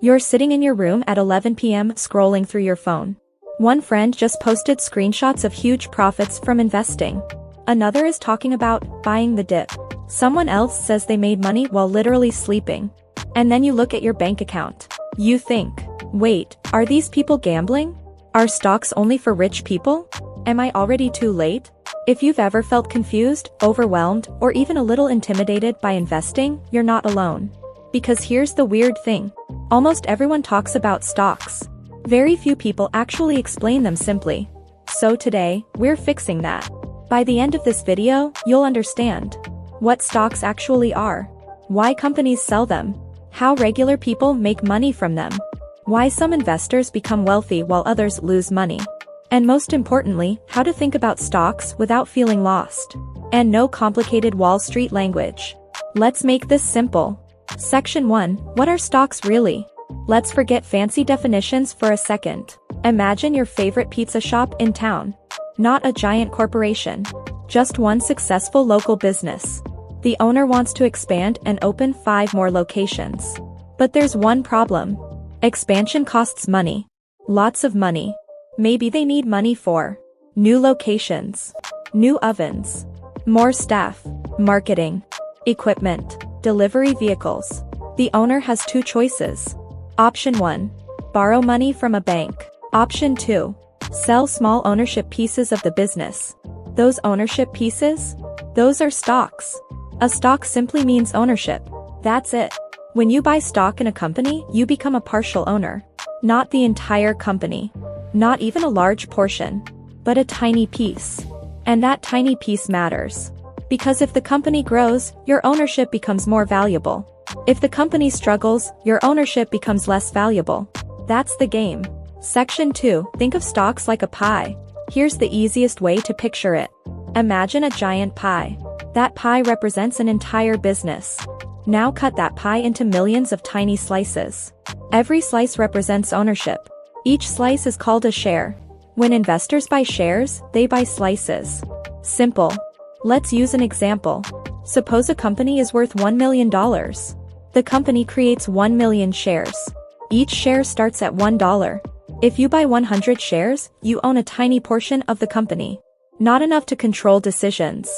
You're sitting in your room at 11 p.m. scrolling through your phone. One friend just posted screenshots of huge profits from investing. Another is talking about buying the dip. Someone else says they made money while literally sleeping. And then you look at your bank account. You think, wait, are these people gambling? Are stocks only for rich people? Am I already too late? If you've ever felt confused, overwhelmed, or even a little intimidated by investing, you're not alone. Because here's the weird thing. Almost everyone talks about stocks. Very few people actually explain them simply. So today, we're fixing that. By the end of this video, you'll understand what stocks actually are, why companies sell them, how regular people make money from them, why some investors become wealthy while others lose money, and most importantly, how to think about stocks without feeling lost. And no complicated Wall Street language. Let's make this simple. Section 1. What are stocks really? Let's forget fancy definitions for a second. Imagine your favorite pizza shop in town. Not a giant corporation. Just one successful local business. The owner wants to expand and open 5 more locations. But there's one problem. Expansion costs money. Lots of money. Maybe they need money for new locations, new ovens, more staff, marketing, equipment, delivery vehicles. The owner has 2 choices. Option 1. Borrow money from a bank. Option 2. Sell small ownership pieces of the business. Those ownership pieces? Those are stocks. A stock simply means ownership. That's it. When you buy stock in a company, you become a partial owner. Not the entire company. Not even a large portion. But a tiny piece. And that tiny piece matters. Because if the company grows, your ownership becomes more valuable. If the company struggles, your ownership becomes less valuable. That's the game. Section 2. Think of stocks like a pie. Here's the easiest way to picture it. Imagine a giant pie. That pie represents an entire business. Now cut that pie into millions of tiny slices. Every slice represents ownership. Each slice is called a share. When investors buy shares, they buy slices. Simple. Let's use an example. Suppose a company is worth $1 million. The company creates 1 million shares. Each share starts at $1. If you buy 100 shares, you own a tiny portion of the company. Not enough to control decisions,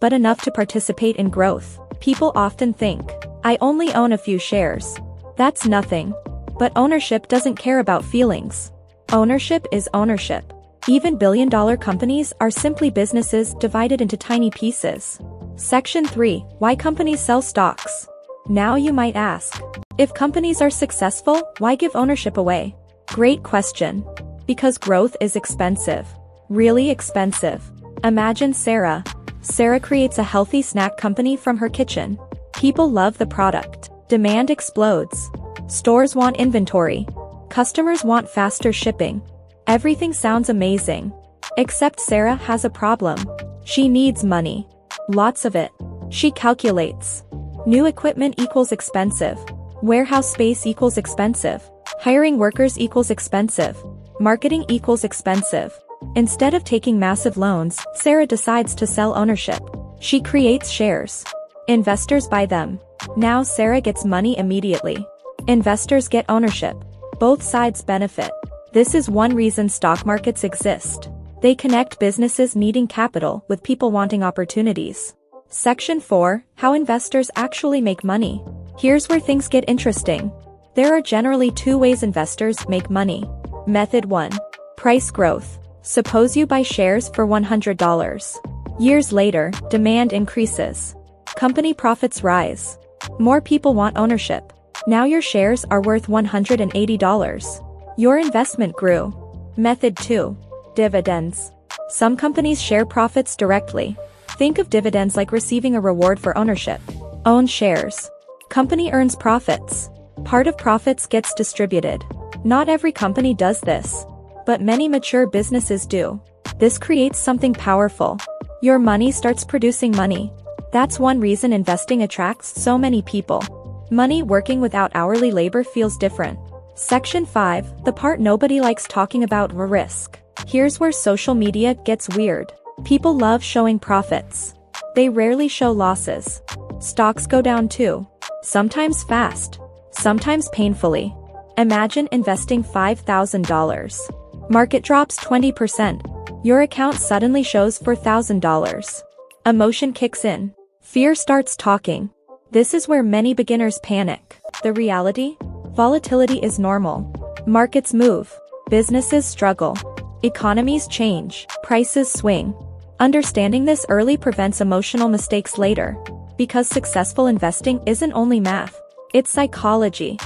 but enough to participate in growth. People often think, I only own a few shares. That's nothing. But ownership doesn't care about feelings. Ownership is ownership. Even billion-dollar companies are simply businesses divided into tiny pieces. Section 3. Why companies sell stocks? Now you might ask, if companies are successful, why give ownership away? Great question. Because growth is expensive. Really expensive. Imagine Sarah. Sarah creates a healthy snack company from her kitchen. People love the product. Demand explodes. Stores want inventory. Customers want faster shipping. Everything sounds amazing. Except Sarah has a problem. She needs money. Lots of it. She calculates. New equipment equals expensive. Warehouse space equals expensive. Hiring workers equals expensive. Marketing equals expensive. Instead of taking massive loans, Sarah decides to sell ownership. She creates shares. Investors buy them. Now Sarah gets money immediately. Investors get ownership. Both sides benefit. This is one reason stock markets exist. They connect businesses needing capital with people wanting opportunities. Section 4. How investors actually make money. Here's where things get interesting. There are generally 2 ways investors make money. Method 1. Price growth. Suppose you buy shares for $100. Years later, demand increases. Company profits rise. More people want ownership. Now your shares are worth $180. Your investment grew. Method 2. Dividends. Some companies share profits directly. Think of dividends like receiving a reward for ownership. Own shares. Company earns profits. Part of profits gets distributed. Not every company does this. But many mature businesses do. This creates something powerful. Your money starts producing money. That's one reason investing attracts so many people. Money working without hourly labor feels different. Section 5. The part nobody likes talking about: risk. Here's where social media gets weird. People love showing profits. They rarely show losses. Stocks go down too. Sometimes fast. Sometimes painfully. Imagine investing $5,000. Market drops 20%. Your account suddenly shows $4,000. Emotion kicks in. Fear starts talking. This is where many beginners panic. The reality? Volatility is normal. Markets move. Businesses struggle. Economies change. Prices swing. Understanding this early prevents emotional mistakes later. Because successful investing isn't only math, it's psychology.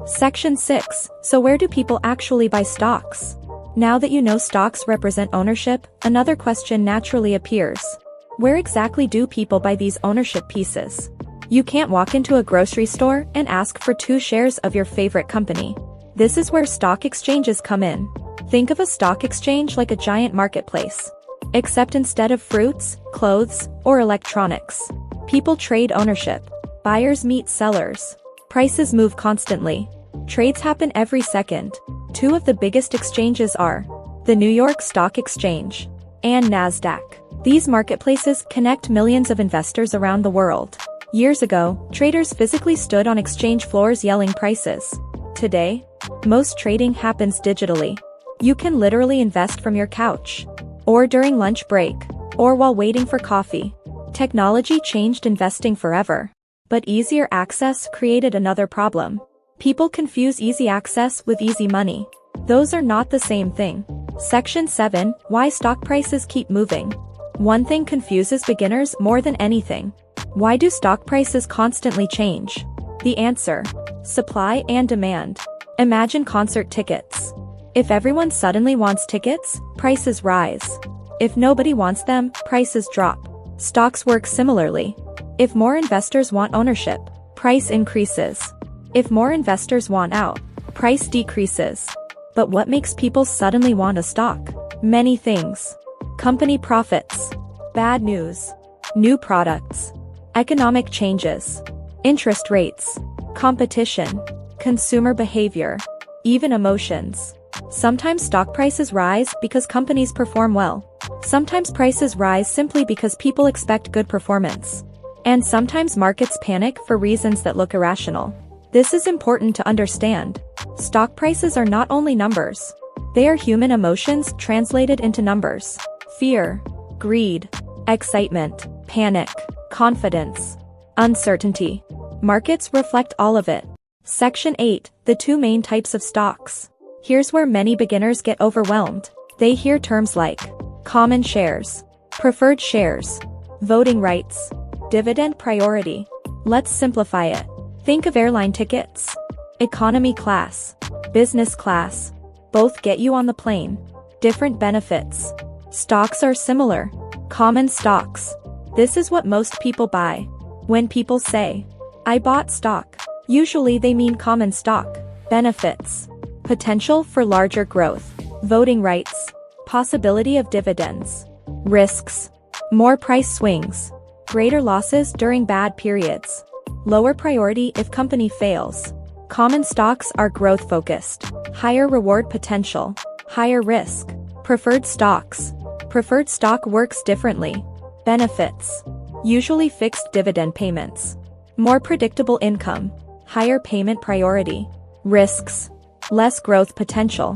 Section 6. So where do people actually buy stocks? Now that you know stocks represent ownership, another question naturally appears. Where exactly do people buy these ownership pieces? You can't walk into a grocery store and ask for 2 shares of your favorite company. This is where stock exchanges come in. Think of a stock exchange like a giant marketplace. Except instead of fruits, clothes, or electronics, people trade ownership. Buyers meet sellers. Prices move constantly. Trades happen every second. 2 of the biggest exchanges are the New York Stock Exchange and NASDAQ. These marketplaces connect millions of investors around the world. Years ago, traders physically stood on exchange floors yelling prices. Today, most trading happens digitally. You can literally invest from your couch, or during lunch break, or while waiting for coffee. Technology changed investing forever. But easier access created another problem. People confuse easy access with easy money. Those are not the same thing. Section 7. Why stock prices keep moving. One thing confuses beginners more than anything. Why do stock prices constantly change? The answer: supply and demand. Imagine concert tickets. If everyone suddenly wants tickets, prices rise. If nobody wants them, prices drop. Stocks work similarly. If more investors want ownership, price increases. If more investors want out, price decreases. But what makes people suddenly want a stock? Many things. Company profits. Bad news. New products. Economic changes. Interest rates. Competition. Consumer behavior. Even emotions. Sometimes stock prices rise because companies perform well. Sometimes prices rise simply because people expect good performance. And sometimes markets panic for reasons that look irrational. This is important to understand. Stock prices are not only numbers. They are human emotions translated into numbers. Fear, greed, excitement, panic, confidence, uncertainty. Markets reflect all of it. Section 8. The 2 main types of stocks. Here's where many beginners get overwhelmed. They hear terms like common shares, preferred shares, voting rights, dividend priority. Let's simplify it. Think of airline tickets. Economy class, business class. Both get you on the plane. Different benefits. Stocks are similar. Common stocks. This is what most people buy. When people say, "I bought stock," usually they mean common stock. Benefits. Potential for larger growth. Voting rights. Possibility of dividends. Risks. More price swings. Greater losses during bad periods. Lower priority if company fails. Common stocks are growth-focused. Higher reward potential. Higher risk. Preferred stocks. Preferred stock works differently. Benefits. Usually fixed dividend payments. More predictable income. Higher payment priority. Risks. Less growth potential.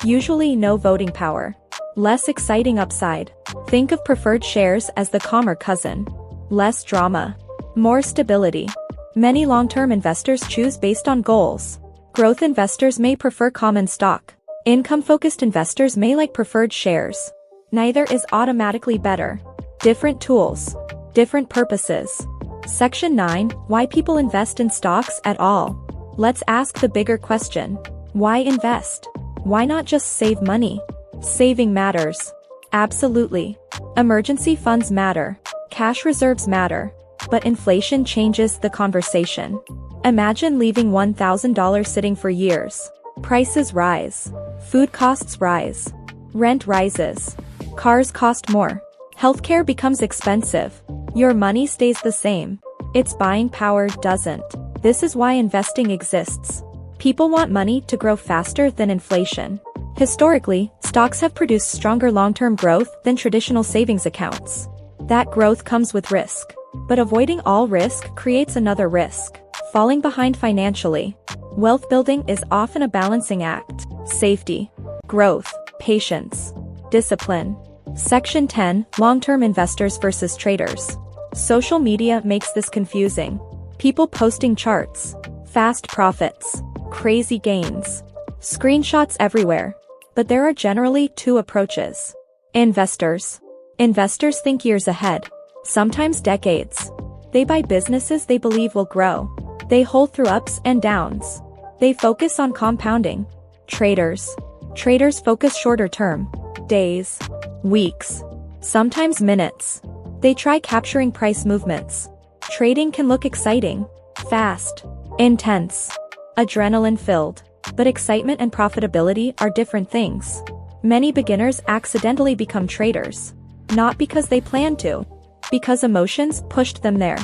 Usually no voting power. Less exciting upside. Think of preferred shares as the calmer cousin. Less drama. More stability. Many long-term investors choose based on goals. Growth investors may prefer common stock. Income-focused investors may like preferred shares. Neither is automatically better. Different tools. Different purposes. Section 9. Why people invest in stocks at all. Let's ask the bigger question. Why invest? Why not just save money? Saving matters. Absolutely. Emergency funds matter. Cash reserves matter. But inflation changes the conversation. Imagine leaving $1,000 sitting for years. Prices rise. Food costs rise. Rent rises. Cars cost more. Healthcare becomes expensive. Your money stays the same. Its buying power doesn't. This is why investing exists. People want money to grow faster than inflation. Historically, stocks have produced stronger long-term growth than traditional savings accounts. That growth comes with risk. But avoiding all risk creates another risk: falling behind financially. Wealth building is often a balancing act. Safety, growth, patience, discipline. Section 10, Long-term investors versus traders. Social media makes this confusing. People posting charts, fast profits, crazy gains, screenshots everywhere. But there are generally two approaches. Investors. Investors think years ahead, sometimes decades. They buy businesses they believe will grow. They hold through ups and downs. They focus on compounding. Traders. Traders focus shorter term. Days, weeks, sometimes minutes. They try capturing price movements. Trading can look exciting, fast, intense, adrenaline-filled. But excitement and profitability are different things. Many beginners accidentally become traders. Not because they planned to. Because emotions pushed them there.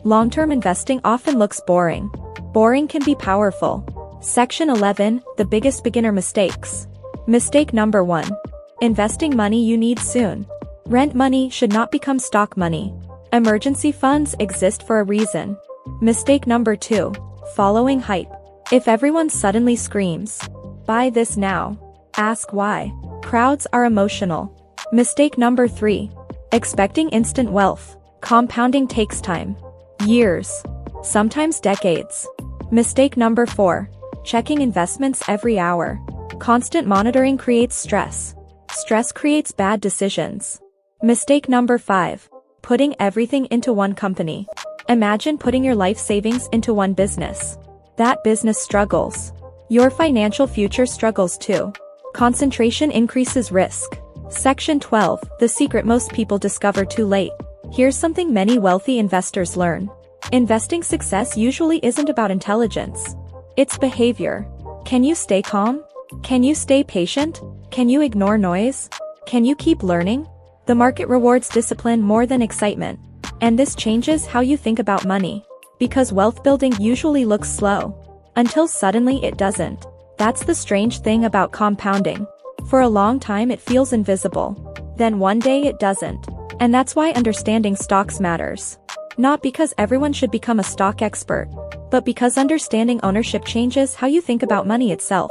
Long-term investing often looks boring. Boring can be powerful. Section 11, The biggest beginner mistakes. Mistake number 1. Investing money you need soon. Rent money should not become stock money. Emergency funds exist for a reason. Mistake number 2. Following hype. If everyone suddenly screams, "Buy this now," ask why. Crowds are emotional. Mistake number 3. Expecting instant wealth. Compounding takes time. Years. Sometimes decades. Mistake number 4. Checking investments every hour. Constant monitoring creates stress. Stress creates bad decisions. Mistake number 5. Putting everything into one company. Imagine putting your life savings into one business. That business struggles. Your financial future struggles too. Concentration increases risk. Section 12, The secret most people discover too late. Here's something many wealthy investors learn. Investing success usually isn't about intelligence. It's behavior. Can you stay calm? Can you stay patient? Can you ignore noise? Can you keep learning? The market rewards discipline more than excitement. And this changes how you think about money. Because wealth building usually looks slow. Until suddenly it doesn't. That's the strange thing about compounding. For a long time it feels invisible. Then one day it doesn't. And that's why understanding stocks matters. Not because everyone should become a stock expert, but because understanding ownership changes how you think about money itself.